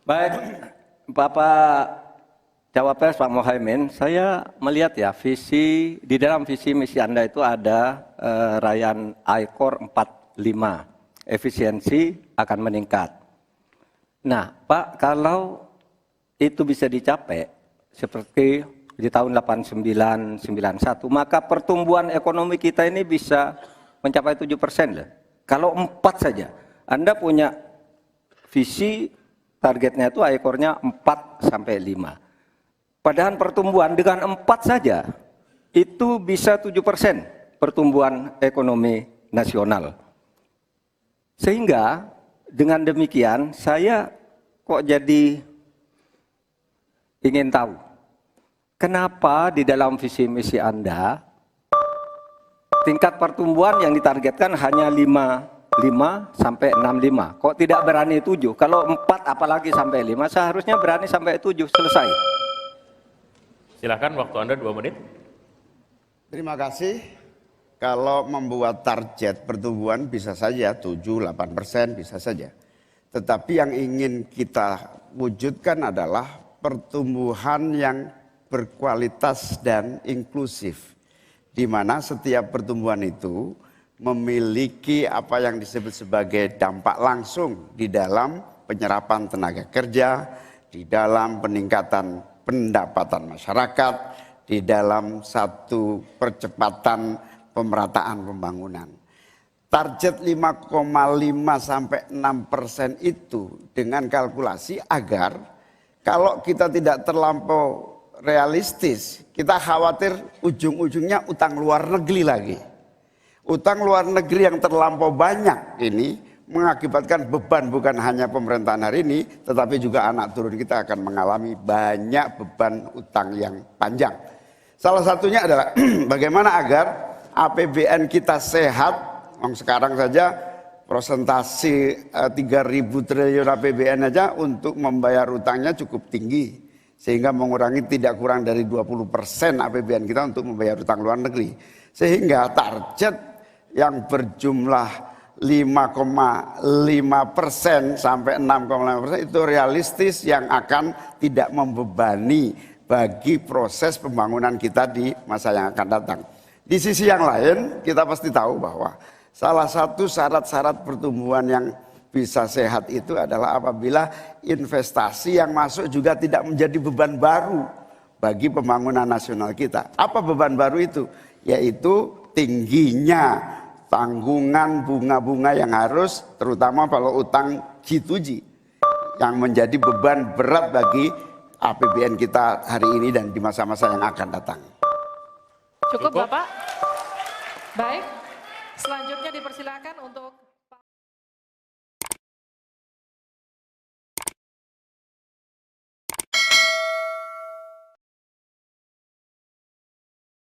Baik, Bapak Cawapres Pak Muhaimin, saya melihat ya di dalam visi misi Anda itu ada rayaan I-Core 45, efisiensi akan meningkat. Nah, Pak, kalau itu bisa dicapai seperti di tahun 89, 91, maka pertumbuhan ekonomi kita ini bisa mencapai 7% loh. Kalau 4 saja, Anda punya visi targetnya itu I-Core-nya 4 sampai 5. Padahal pertumbuhan dengan 4 saja itu bisa 7% pertumbuhan ekonomi nasional. Sehingga dengan demikian saya kok jadi ingin tahu kenapa di dalam visi misi Anda tingkat pertumbuhan yang ditargetkan hanya 5 sampai 65. Kok tidak berani 7? Kalau 4 apalagi sampai 5, seharusnya berani sampai 7, selesai. Silakan, waktu Anda 2 menit. Terima kasih. Kalau membuat target pertumbuhan bisa saja 7-8%, bisa saja. Tetapi yang ingin kita wujudkan adalah pertumbuhan yang berkualitas dan inklusif, di mana setiap pertumbuhan itu memiliki apa yang disebut sebagai dampak langsung di dalam penyerapan tenaga kerja, di dalam peningkatan pendapatan masyarakat, di dalam satu percepatan pemerataan pembangunan. Target 5,5 sampai 6% itu dengan kalkulasi agar kalau kita tidak terlampau realistis, kita khawatir ujung-ujungnya utang luar negeri lagi. Utang luar negeri yang terlampau banyak ini mengakibatkan beban bukan hanya pemerintahan hari ini, tetapi juga anak turun kita akan mengalami banyak beban utang yang panjang. Salah satunya adalah bagaimana agar APBN kita sehat. Sekarang saja prosentasi 3.000 triliun APBN aja untuk membayar utangnya cukup tinggi, sehingga mengurangi tidak kurang dari 20% APBN kita untuk membayar utang luar negeri. Sehingga target yang berjumlah 5,5% sampai 6,5% itu realistis, yang akan tidak membebani bagi proses pembangunan kita di masa yang akan datang. Di sisi yang lain, kita pasti tahu bahwa salah satu syarat-syarat pertumbuhan yang bisa sehat itu adalah apabila investasi yang masuk juga tidak menjadi beban baru bagi pembangunan nasional kita. Apa beban baru itu? Yaitu tingginya tanggungan bunga-bunga yang harus, terutama kalau utang G2G, yang menjadi beban berat bagi APBN kita hari ini dan di masa-masa yang akan datang. Cukup Bapak? Baik, selanjutnya dipersilakan untuk